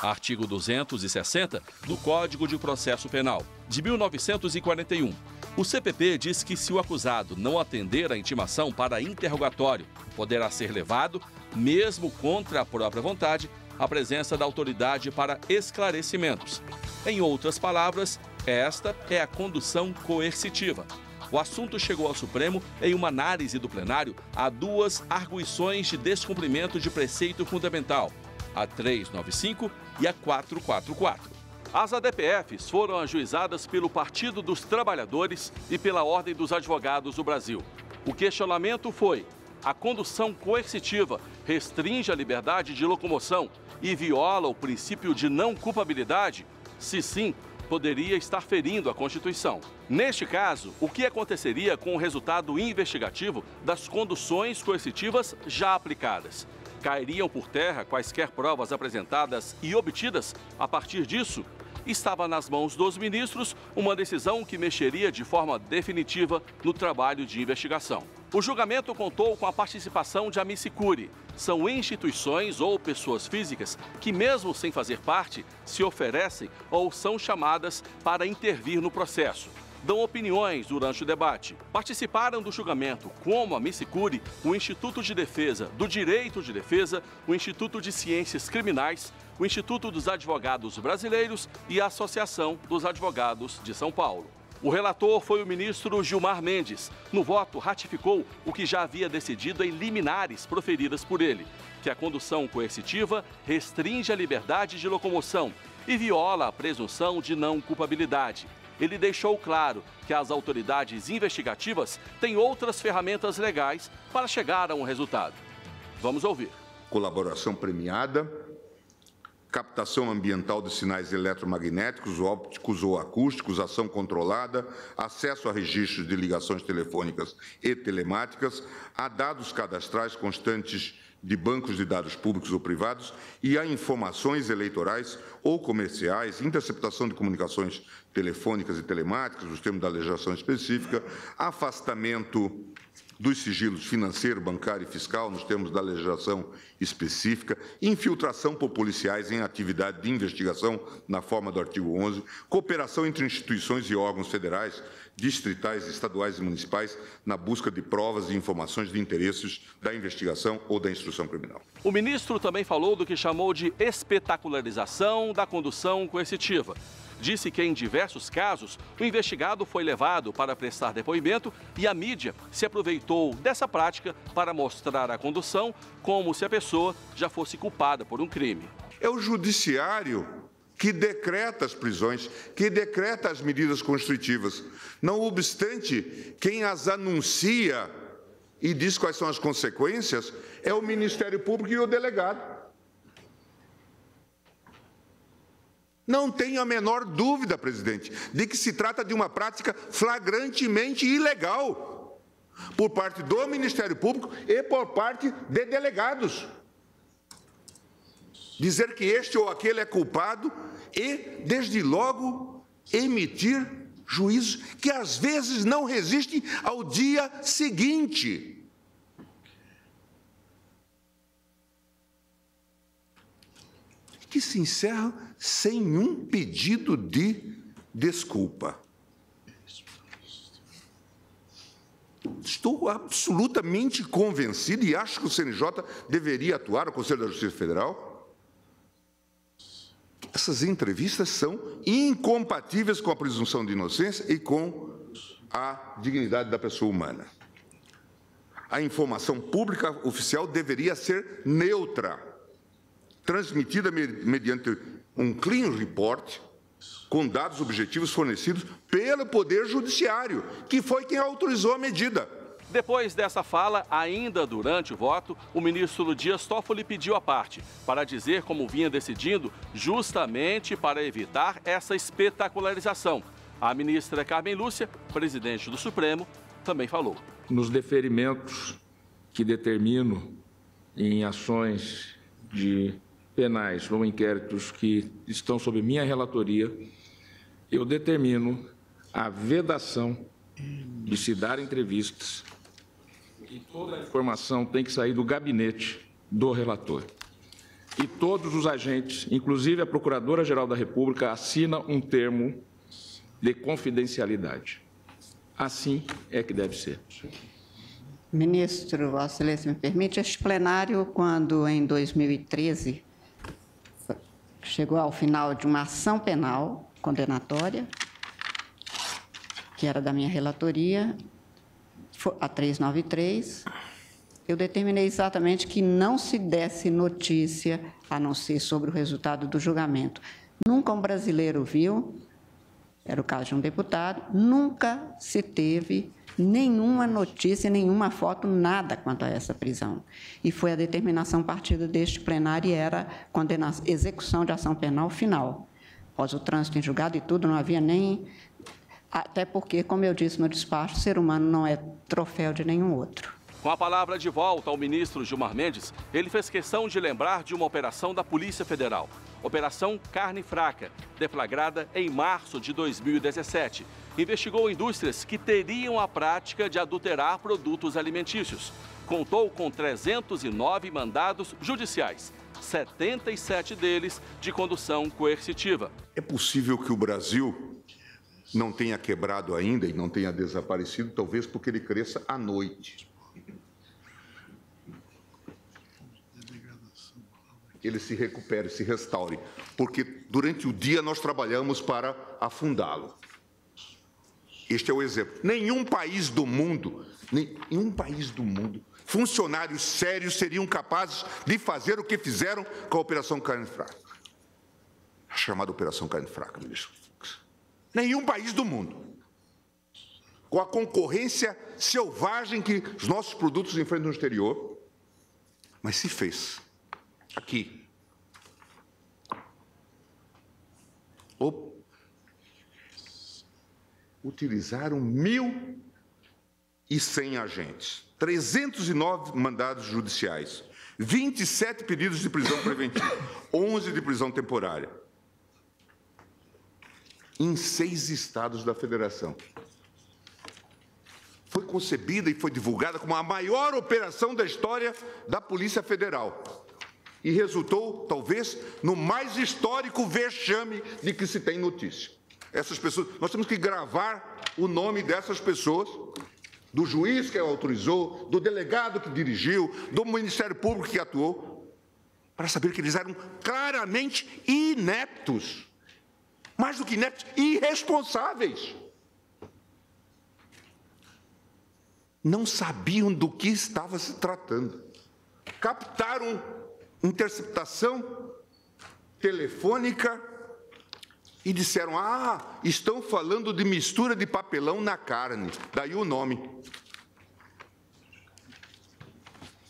Artigo 260 do Código de Processo Penal, de 1941. O CPP diz que se o acusado não atender à intimação para interrogatório, poderá ser levado, mesmo contra a própria vontade, à presença da autoridade para esclarecimentos. Em outras palavras, esta é a condução coercitiva. O assunto chegou ao Supremo em uma análise do plenário a duas arguições de descumprimento de preceito fundamental, a 395 e a 444. As ADPFs foram ajuizadas pelo Partido dos Trabalhadores e pela Ordem dos Advogados do Brasil. O questionamento foi: a condução coercitiva restringe a liberdade de locomoção e viola o princípio de não culpabilidade? Se sim, poderia estar ferindo a Constituição. Neste caso, o que aconteceria com o resultado investigativo das conduções coercitivas já aplicadas? Cairiam por terra quaisquer provas apresentadas e obtidas a partir disso? Estava nas mãos dos ministros uma decisão que mexeria de forma definitiva no trabalho de investigação. O julgamento contou com a participação de Amicicuri. São instituições ou pessoas físicas que, mesmo sem fazer parte, se oferecem ou são chamadas para intervir no processo. Dão opiniões durante o debate. Participaram do julgamento, como a Amicicuri, o Instituto de Defesa do Direito de Defesa, o Instituto de Ciências Criminais, o Instituto dos Advogados Brasileiros e a Associação dos Advogados de São Paulo. O relator foi o ministro Gilmar Mendes. No voto, ratificou o que já havia decidido em liminares proferidas por ele, que a condução coercitiva restringe a liberdade de locomoção e viola a presunção de não culpabilidade. Ele deixou claro que as autoridades investigativas têm outras ferramentas legais para chegar a um resultado. Vamos ouvir. Colaboração premiada, captação ambiental de sinais eletromagnéticos, ópticos ou acústicos, ação controlada, acesso a registros de ligações telefônicas e telemáticas, a dados cadastrais constantes de bancos de dados públicos ou privados e a informações eleitorais ou comerciais, interceptação de comunicações telefônicas e telemáticas, nos termos da legislação específica, afastamento dos sigilos financeiro, bancário e fiscal, nos termos da legislação específica, infiltração por policiais em atividade de investigação, na forma do artigo 11, cooperação entre instituições e órgãos federais, distritais, estaduais e municipais na busca de provas e informações de interesses da investigação ou da instrução criminal. O ministro também falou do que chamou de espetacularização da condução coercitiva. Disse que, em diversos casos, o investigado foi levado para prestar depoimento e a mídia se aproveitou dessa prática para mostrar a condução como se a pessoa já fosse culpada por um crime. É o judiciário que decreta as prisões, que decreta as medidas constritivas. Não obstante, quem as anuncia e diz quais são as consequências é o Ministério Público e o delegado. Não tenho a menor dúvida, presidente, de que se trata de uma prática flagrantemente ilegal por parte do Ministério Público e por parte de delegados. Dizer que este ou aquele é culpado e, desde logo, emitir juízos que às vezes não resistem ao dia seguinte. Que se encerram sem um pedido de desculpa. Estou absolutamente convencido e acho que o CNJ deveria atuar, o Conselho da Justiça Federal. Essas entrevistas são incompatíveis com a presunção de inocência e com a dignidade da pessoa humana. A informação pública oficial deveria ser neutra, transmitida mediante um clean report, com dados objetivos fornecidos pelo Poder Judiciário, que foi quem autorizou a medida. Depois dessa fala, ainda durante o voto, o ministro Dias Toffoli pediu a parte para dizer como vinha decidindo justamente para evitar essa espetacularização. A ministra Carmen Lúcia, presidente do Supremo, também falou. Nos deferimentos que determino em ações penais ou inquéritos que estão sob minha relatoria, eu determino a vedação de se dar entrevistas e toda a informação tem que sair do gabinete do relator. e todos os agentes, inclusive a Procuradora-Geral da República, assinam um termo de confidencialidade. Assim é que deve ser. Ministro, Vossa Excelência me permite, este plenário, quando em 2013 chegou ao final de uma ação penal condenatória, que era da minha relatoria, a 393, eu determinei exatamente que não se desse notícia, a não ser sobre o resultado do julgamento. Nunca um brasileiro viu, era o caso de um deputado, nunca se teve nenhuma notícia, nenhuma foto, nada quanto a essa prisão. E foi a determinação partida deste plenário e era execução de ação penal final. Após o trânsito em julgado e tudo, não havia nem... Até porque, como eu disse no despacho, o ser humano não é troféu de nenhum outro. Com a palavra de volta ao ministro Gilmar Mendes, ele fez questão de lembrar de uma operação da Polícia Federal. Operação Carne Fraca, deflagrada em março de 2017. Investigou indústrias que teriam a prática de adulterar produtos alimentícios. Contou com 309 mandados judiciais, 77 deles de condução coercitiva. É possível que o Brasil não tenha quebrado ainda e não tenha desaparecido, talvez porque ele cresça à noite. Ele se recupere, se restaure, porque durante o dia nós trabalhamos para afundá-lo. Este é o exemplo. Nenhum país do mundo, funcionários sérios seriam capazes de fazer o que fizeram com a Operação Carne Fraca. A chamada Operação Carne Fraca, ministro Fux. Nenhum país do mundo. Com a concorrência selvagem que os nossos produtos enfrentam no exterior, mas se fez. Aqui. Utilizaram 1.100 agentes, 309 mandados judiciais, 27 pedidos de prisão preventiva, 11 de prisão temporária, em 6 estados da Federação. Foi concebida e foi divulgada como a maior operação da história da Polícia Federal. E resultou, talvez, no mais histórico vexame de que se tem notícia. Essas pessoas, nós temos que gravar o nome dessas pessoas, do juiz que autorizou, do delegado que dirigiu, do Ministério Público que atuou, para saber que eles eram claramente ineptos. Mais do que ineptos, irresponsáveis. Não sabiam do que estava se tratando. Captaram interceptação telefônica e disseram, estão falando de mistura de papelão na carne, daí o nome.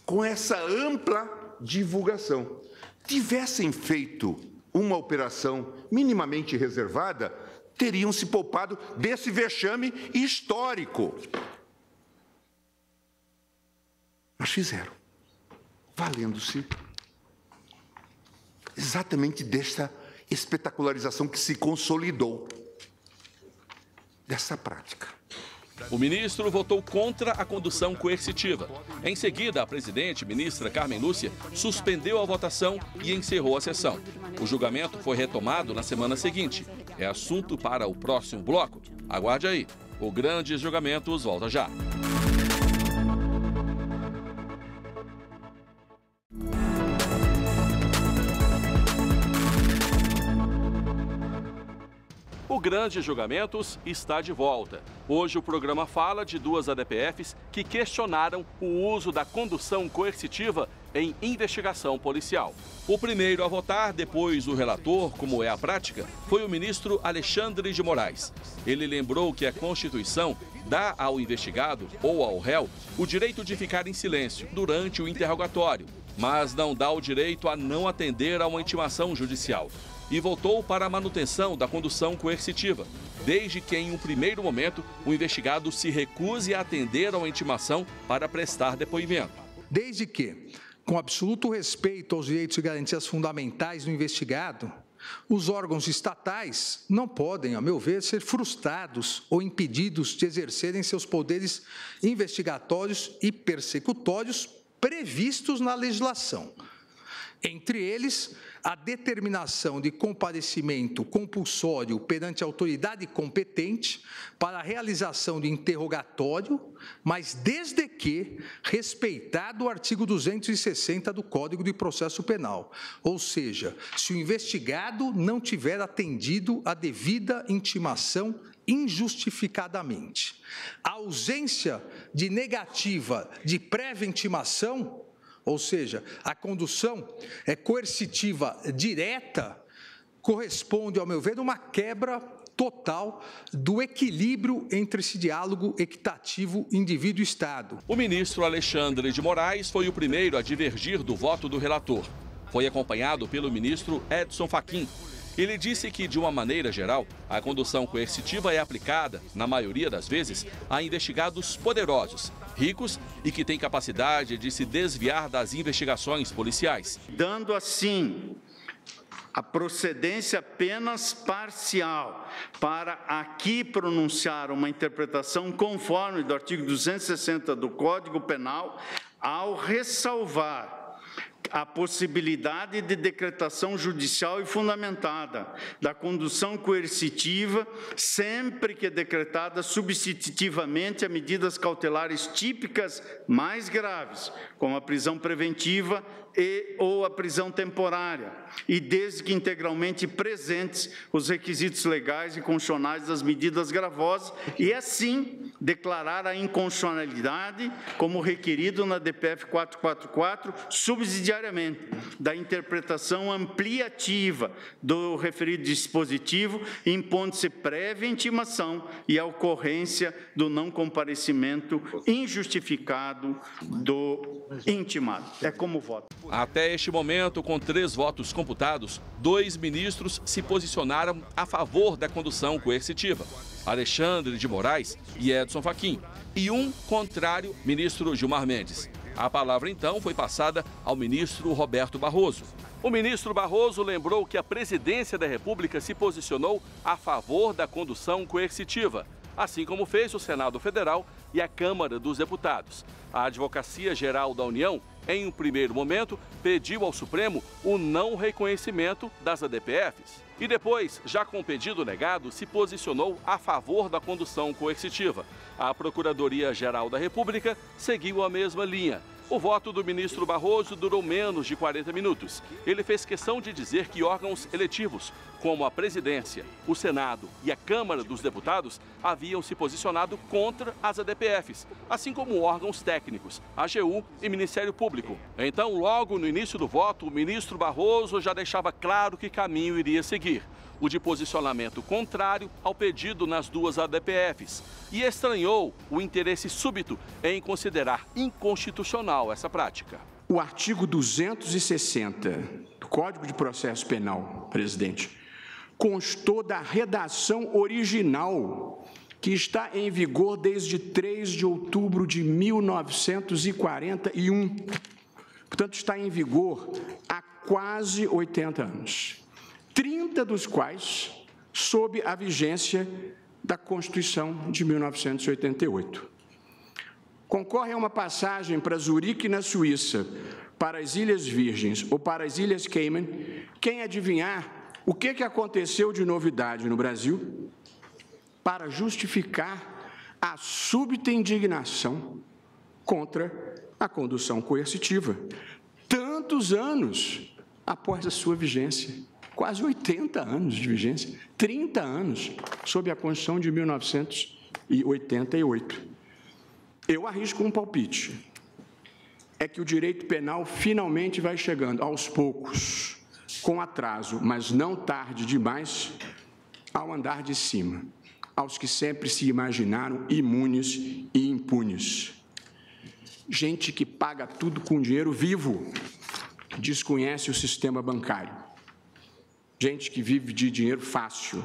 Com essa ampla divulgação, tivessem feito uma operação minimamente reservada, teriam se poupado desse vexame histórico. Mas fizeram, valendo-se exatamente desta espetacularização que se consolidou dessa prática. O ministro votou contra a condução coercitiva. Em seguida, a presidente, ministra Carmen Lúcia, suspendeu a votação e encerrou a sessão. O julgamento foi retomado na semana seguinte. É assunto para o próximo bloco. Aguarde aí. O Grandes Julgamentos volta já. O Grandes Julgamentos está de volta. Hoje o programa fala de 2 ADPFs que questionaram o uso da condução coercitiva em investigação policial. O primeiro a votar, depois o relator, como é a prática, foi o ministro Alexandre de Moraes. Ele lembrou que a Constituição dá ao investigado ou ao réu o direito de ficar em silêncio durante o interrogatório, mas não dá o direito a não atender a uma intimação judicial. E voltou para a manutenção da condução coercitiva, desde que, em um primeiro momento, o investigado se recuse a atender a uma intimação para prestar depoimento. Desde que, com absoluto respeito aos direitos e garantias fundamentais do investigado, os órgãos estatais não podem, a meu ver, ser frustrados ou impedidos de exercerem seus poderes investigatórios e persecutórios previstos na legislação. Entre eles, a determinação de comparecimento compulsório perante a autoridade competente para a realização de interrogatório, mas desde que respeitado o artigo 260 do Código de Processo Penal, ou seja, se o investigado não tiver atendido a devida intimação injustificadamente. A ausência de negativa de prévia intimação, ou seja, a condução coercitiva direta, corresponde, ao meu ver, a uma quebra total do equilíbrio entre esse diálogo equitativo indivíduo-Estado. O ministro Alexandre de Moraes foi o primeiro a divergir do voto do relator. Foi acompanhado pelo ministro Edson Fachin. Ele disse que, de uma maneira geral, a condução coercitiva é aplicada, na maioria das vezes, a investigados poderosos, ricos e que têm capacidade de se desviar das investigações policiais. Dando assim a procedência apenas parcial para aqui pronunciar uma interpretação conforme do artigo 260 do Código Penal, ao ressalvar a possibilidade de decretação judicial e fundamentada da condução coercitiva, sempre que decretada substitutivamente a medidas cautelares típicas mais graves, como a prisão preventiva ou a prisão temporária, e desde que integralmente presentes os requisitos legais e constitucionais das medidas gravosas, e assim declarar a inconstitucionalidade, como requerido na DPF 444, subsidiariamente da interpretação ampliativa do referido dispositivo, impondo-se prévia intimação e a ocorrência do não comparecimento injustificado do intimado. É como voto. Até este momento, com 3 votos computados, 2 ministros se posicionaram a favor da condução coercitiva, Alexandre de Moraes e Edson Fachin, e um contrário, ministro Gilmar Mendes. A palavra, então, foi passada ao ministro Roberto Barroso. O ministro Barroso lembrou que a presidência da República se posicionou a favor da condução coercitiva, assim como fez o Senado Federal e a Câmara dos Deputados. A Advocacia Geral da União, em um primeiro momento, pediu ao Supremo o não reconhecimento das ADPFs. E depois, já com o pedido negado, se posicionou a favor da condução coercitiva. A Procuradoria-Geral da República seguiu a mesma linha. O voto do ministro Barroso durou menos de 40 minutos. Ele fez questão de dizer que órgãos eletivos, como a Presidência, o Senado e a Câmara dos Deputados, haviam se posicionado contra as ADPFs, assim como órgãos técnicos, AGU e Ministério Público. Então, logo no início do voto, o ministro Barroso já deixava claro que caminho iria seguir: o de posicionamento contrário ao pedido nas 2 ADPFs, e estranhou o interesse súbito em considerar inconstitucional essa prática. O artigo 260 do Código de Processo Penal, presidente, constou da redação original que está em vigor desde 3 de outubro de 1941. Portanto, está em vigor há quase 80 anos. 30 dos quais sob a vigência da Constituição de 1988. Concorre a uma passagem para Zurique, na Suíça, para as Ilhas Virgens ou para as Ilhas Cayman, quem adivinhar o que aconteceu de novidade no Brasil para justificar a súbita indignação contra a condução coercitiva, tantos anos após a sua vigência. Quase 80 anos de vigência, 30 anos sob a Constituição de 1988. Eu arrisco um palpite. É que o direito penal finalmente vai chegando, aos poucos, com atraso, mas não tarde demais, ao andar de cima, aos que sempre se imaginaram imunes e impunes. Gente que paga tudo com dinheiro vivo, desconhece o sistema bancário. Gente que vive de dinheiro fácil,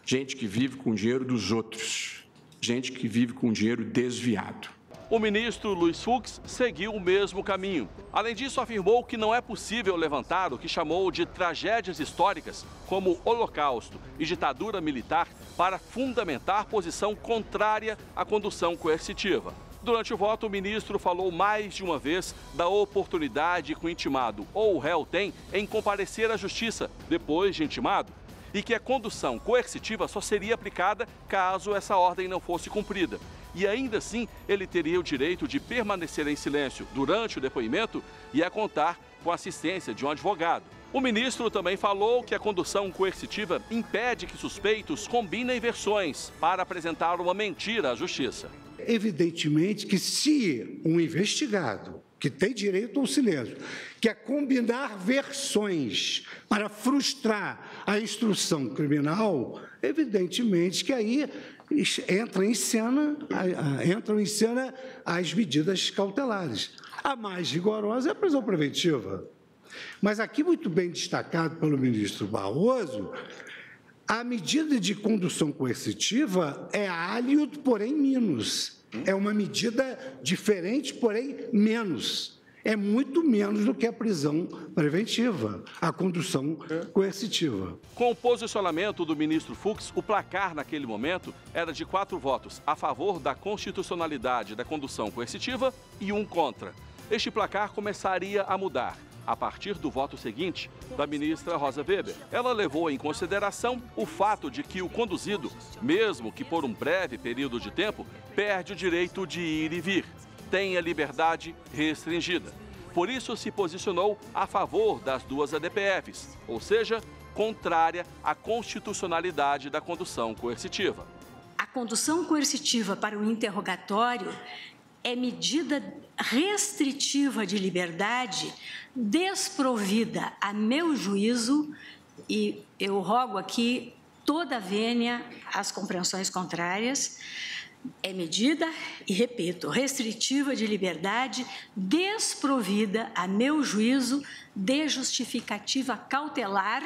gente que vive com o dinheiro dos outros, gente que vive com dinheiro desviado. O ministro Luiz Fux seguiu o mesmo caminho. Além disso, afirmou que não é possível levantar o que chamou de tragédias históricas, como Holocausto e ditadura militar, para fundamentar posição contrária à condução coercitiva. Durante o voto, o ministro falou mais de uma vez da oportunidade que o intimado ou o réu tem em comparecer à justiça depois de intimado e que a condução coercitiva só seria aplicada caso essa ordem não fosse cumprida. E ainda assim, ele teria o direito de permanecer em silêncio durante o depoimento e a contar com a assistência de um advogado. O ministro também falou que a condução coercitiva impede que suspeitos combinem versões para apresentar uma mentira à justiça. Evidentemente que se um investigado, que tem direito ao silêncio, quer combinar versões para frustrar a instrução criminal, evidentemente que aí entram em cena as medidas cautelares. A mais rigorosa é a prisão preventiva. Mas aqui, muito bem destacado pelo ministro Barroso, a medida de condução coercitiva é alio, porém minus. É uma medida diferente, porém menos. É muito menos do que a prisão preventiva, a condução coercitiva. Com o posicionamento do ministro Fux, o placar naquele momento era de 4 votos a favor da constitucionalidade da condução coercitiva e 1 contra. Este placar começaria a mudar a partir do voto seguinte da ministra Rosa Weber. Ela levou em consideração o fato de que o conduzido, mesmo que por um breve período de tempo, perde o direito de ir e vir, tem a liberdade restringida. Por isso, se posicionou a favor das 2 ADPFs, ou seja, contrária à constitucionalidade da condução coercitiva. A condução coercitiva para o interrogatório é medida restritiva de liberdade desprovida, a meu juízo, e eu rogo aqui toda a vênia às compreensões contrárias, é medida, e repito, restritiva de liberdade desprovida, a meu juízo, de justificativa cautelar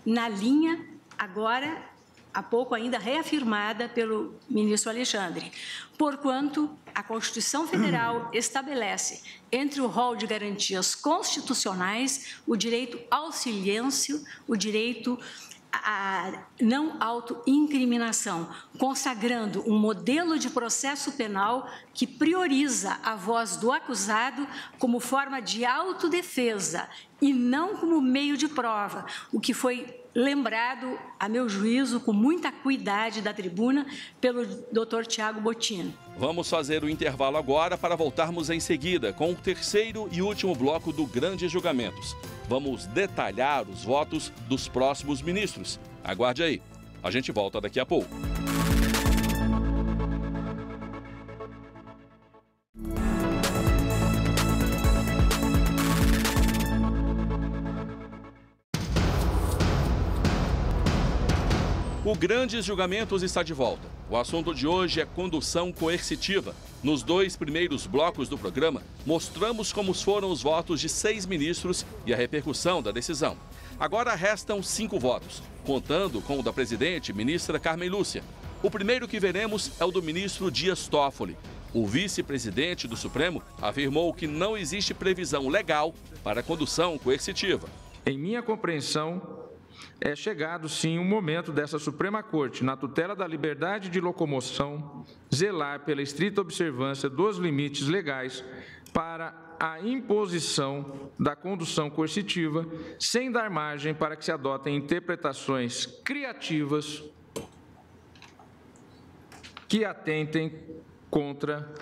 na linha agora há pouco ainda reafirmada pelo ministro Alexandre, porquanto a Constituição Federal estabelece, entre o rol de garantias constitucionais, o direito ao silêncio, o direito à não autoincriminação, consagrando um modelo de processo penal que prioriza a voz do acusado como forma de autodefesa e não como meio de prova, o que foi lembrado, a meu juízo, com muita cuidade da tribuna, pelo Dr. Tiago Bottino. Vamos fazer o intervalo agora para voltarmos em seguida com o terceiro e último bloco do Grandes Julgamentos. Vamos detalhar os votos dos próximos ministros. Aguarde aí, a gente volta daqui a pouco. O Grandes Julgamentos está de volta. O assunto de hoje é condução coercitiva. Nos 2 primeiros blocos do programa, mostramos como foram os votos de 6 ministros e a repercussão da decisão. Agora restam 5 votos, contando com o da presidente, ministra Carmen Lúcia. O primeiro que veremos é o do ministro Dias Toffoli. O vice-presidente do Supremo afirmou que não existe previsão legal para a condução coercitiva. Em minha compreensão, é chegado, sim, um momento dessa Suprema Corte, na tutela da liberdade de locomoção, zelar pela estrita observância dos limites legais para a imposição da condução coercitiva, sem dar margem para que se adotem interpretações criativas que atentem contra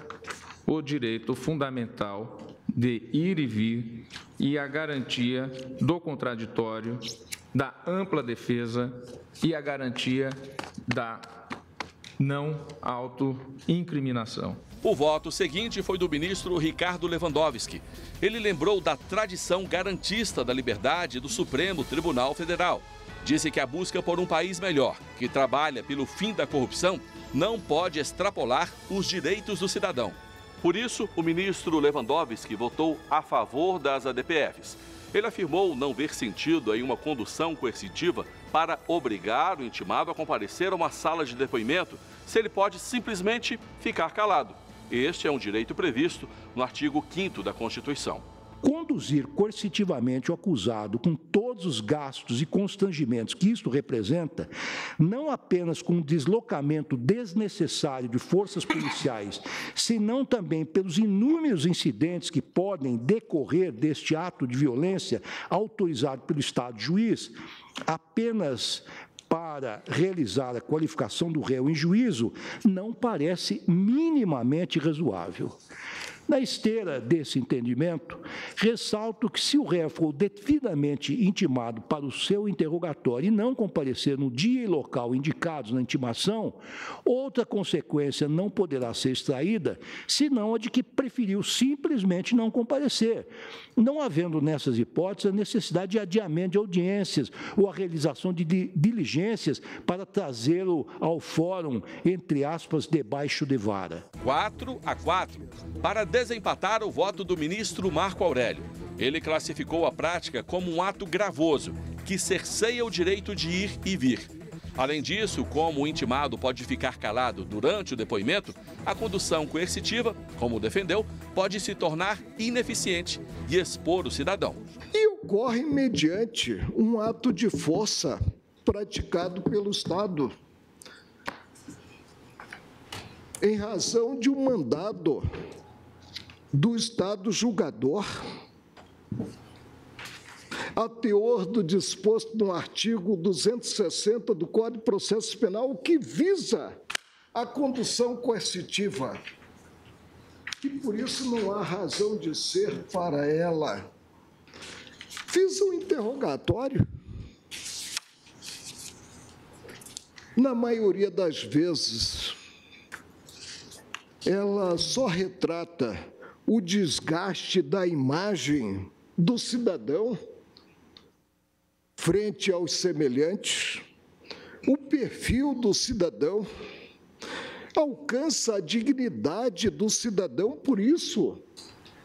o direito fundamental de ir e vir e a garantia do contraditório, da ampla defesa e a garantia da não autoincriminação. O voto seguinte foi do ministro Ricardo Lewandowski. Ele lembrou da tradição garantista da liberdade do Supremo Tribunal Federal. Disse que a busca por um país melhor, que trabalha pelo fim da corrupção, não pode extrapolar os direitos do cidadão. Por isso, o ministro Lewandowski votou a favor das ADPFs. Ele afirmou não ver sentido em uma condução coercitiva para obrigar o intimado a comparecer a uma sala de depoimento se ele pode simplesmente ficar calado. Este é um direito previsto no artigo 5º da Constituição. conduzir coercitivamente o acusado com todos os gastos e constrangimentos que isto representa, não apenas com um deslocamento desnecessário de forças policiais, senão também pelos inúmeros incidentes que podem decorrer deste ato de violência autorizado pelo Estado juiz, apenas para realizar a qualificação do réu em juízo, não parece minimamente razoável. Na esteira desse entendimento, ressalto que, se o réu for devidamente intimado para o seu interrogatório e não comparecer no dia e local indicados na intimação, outra consequência não poderá ser extraída, senão a de que preferiu simplesmente não comparecer, não havendo nessas hipóteses a necessidade de adiamento de audiências ou a realização de diligências para trazê-lo ao fórum, entre aspas, debaixo de vara. 4-4, para desempatar o voto do ministro Marco Aurélio. Ele classificou a prática como um ato gravoso, que cerceia o direito de ir e vir. Além disso, como o intimado pode ficar calado durante o depoimento, a condução coercitiva, como defendeu, pode se tornar ineficiente e expor o cidadão. E ocorre mediante um ato de força praticado pelo Estado, em razão de um mandado do Estado julgador, a teor do disposto no artigo 260 do Código de Processo Penal, que visa a condução coercitiva, e por isso não há razão de ser para ela. Fiz um interrogatório. Na maioria das vezes, ela só retrata o desgaste da imagem do cidadão frente aos semelhantes, o perfil do cidadão, alcança a dignidade do cidadão, por isso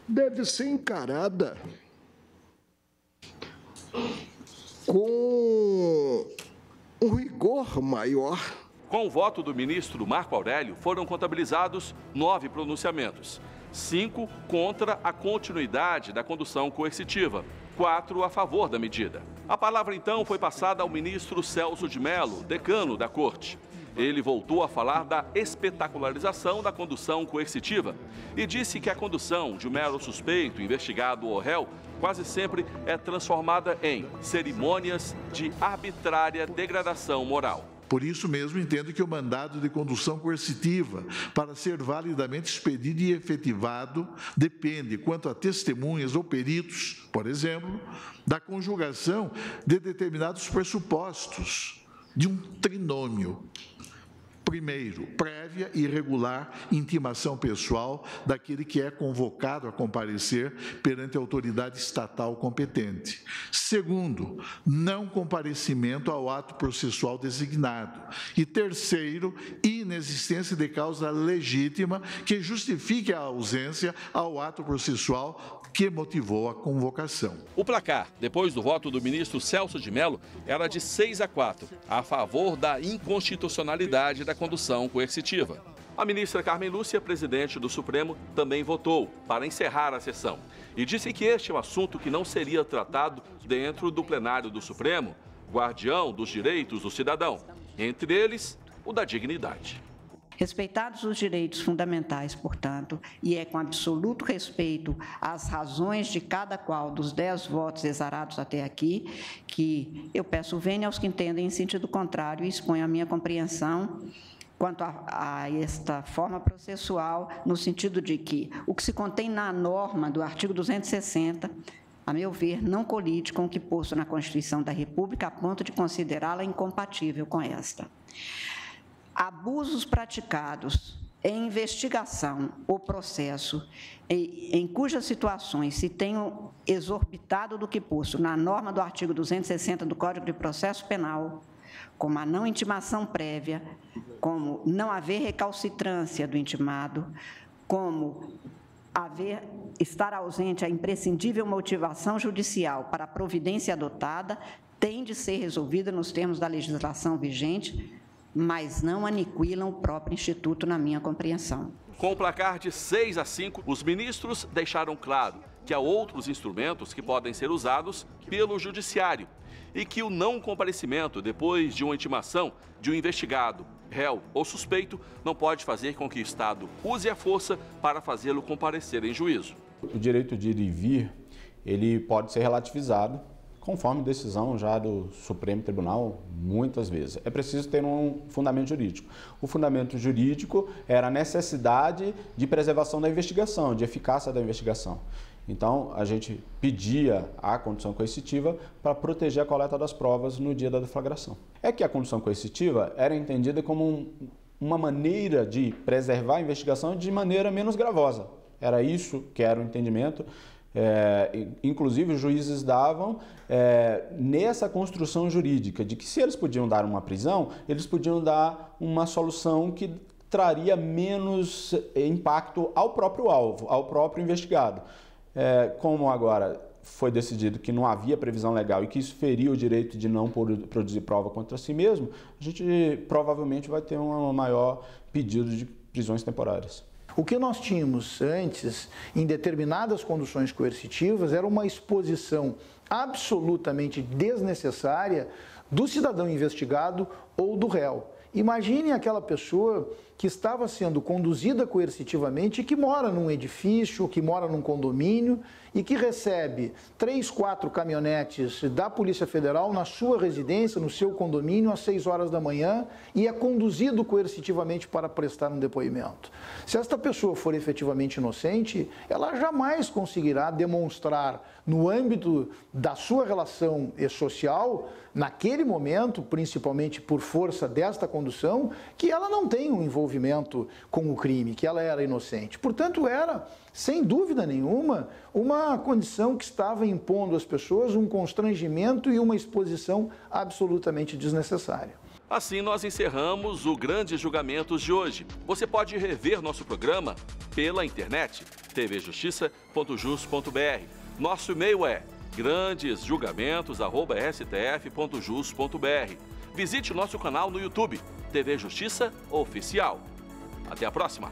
deve ser encarada com um rigor maior. Com o voto do ministro Marco Aurélio, foram contabilizados 9 pronunciamentos. 5 contra a continuidade da condução coercitiva, 4 a favor da medida. A palavra, então, foi passada ao ministro Celso de Mello, decano da Corte. Ele voltou a falar da espetacularização da condução coercitiva e disse que a condução de um mero suspeito, investigado ou réu quase sempre é transformada em cerimônias de arbitrária degradação moral. Por isso mesmo, entendo que o mandado de condução coercitiva, para ser validamente expedido e efetivado, depende, quanto a testemunhas ou peritos, por exemplo, da conjugação de determinados pressupostos, de um trinômio. Primeiro, prévia e regular intimação pessoal daquele que é convocado a comparecer perante a autoridade estatal competente. Segundo, não comparecimento ao ato processual designado. E terceiro, inexistência de causa legítima que justifique a ausência ao ato processual que motivou a convocação. O placar, depois do voto do ministro Celso de Mello, era de 6-4, a favor da inconstitucionalidade da condução coercitiva. A ministra Carmen Lúcia, presidente do Supremo, também votou para encerrar a sessão e disse que este é um assunto que não seria tratado dentro do plenário do Supremo, guardião dos direitos do cidadão, entre eles o da dignidade. Respeitados os direitos fundamentais, portanto, e é com absoluto respeito às razões de cada qual dos 10 votos exarados até aqui, que eu peço vênia aos que entendem em sentido contrário e exponho a minha compreensão quanto a esta forma processual, no sentido de que o que se contém na norma do artigo 260, a meu ver, não colide com o que posto na Constituição da República, a ponto de considerá-la incompatível com esta. Abusos praticados em investigação ou processo, em cujas situações se tenham exorbitado do que posto na norma do artigo 260 do Código de Processo Penal, como a não intimação prévia, como não haver recalcitrância do intimado, como estar ausente a imprescindível motivação judicial para a providência adotada, tem de ser resolvida nos termos da legislação vigente, mas não aniquilam o próprio Instituto, na minha compreensão. Com o placar de 6-5, os ministros deixaram claro que há outros instrumentos que podem ser usados pelo judiciário e que o não comparecimento depois de uma intimação de um investigado, réu ou suspeito não pode fazer com que o Estado use a força para fazê-lo comparecer em juízo. O direito de ir e vir, ele pode ser relativizado conforme decisão já do Supremo Tribunal, muitas vezes. É preciso ter um fundamento jurídico. O fundamento jurídico era a necessidade de preservação da investigação, de eficácia da investigação. Então, a gente pedia a condução coercitiva para proteger a coleta das provas no dia da deflagração. É que a condução coercitiva era entendida como uma maneira de preservar a investigação de maneira menos gravosa. Era isso que era o entendimento. Inclusive, os juízes davam nessa construção jurídica de que se eles podiam dar uma prisão, eles podiam dar uma solução que traria menos impacto ao próprio alvo, ao próprio investigado. Como agora foi decidido que não havia previsão legal e que isso feria o direito de não produzir prova contra si mesmo, a gente provavelmente vai ter um maior pedido de prisões temporárias. O que nós tínhamos antes, em determinadas conduções coercitivas, era uma exposição absolutamente desnecessária do cidadão investigado ou do réu. Imagine aquela pessoa que estava sendo conduzida coercitivamente e que mora num edifício, que mora num condomínio e que recebe 3, 4 caminhonetes da Polícia Federal na sua residência, no seu condomínio, às 6 horas da manhã e é conduzido coercitivamente para prestar um depoimento. Se esta pessoa for efetivamente inocente, ela jamais conseguirá demonstrar no âmbito da sua relação social, naquele momento, principalmente por força desta condução, que ela não tem um envolvimento com o crime, que ela era inocente. Portanto, era, sem dúvida nenhuma, uma condição que estava impondo às pessoas um constrangimento e uma exposição absolutamente desnecessária. Assim, nós encerramos o Grandes Julgamentos de hoje. Você pode rever nosso programa pela internet, tvjustiça.jus.br. Nosso e-mail é grandesjulgamentos@stf.jus.br. Visite o nosso canal no YouTube, TV Justiça Oficial. Até a próxima!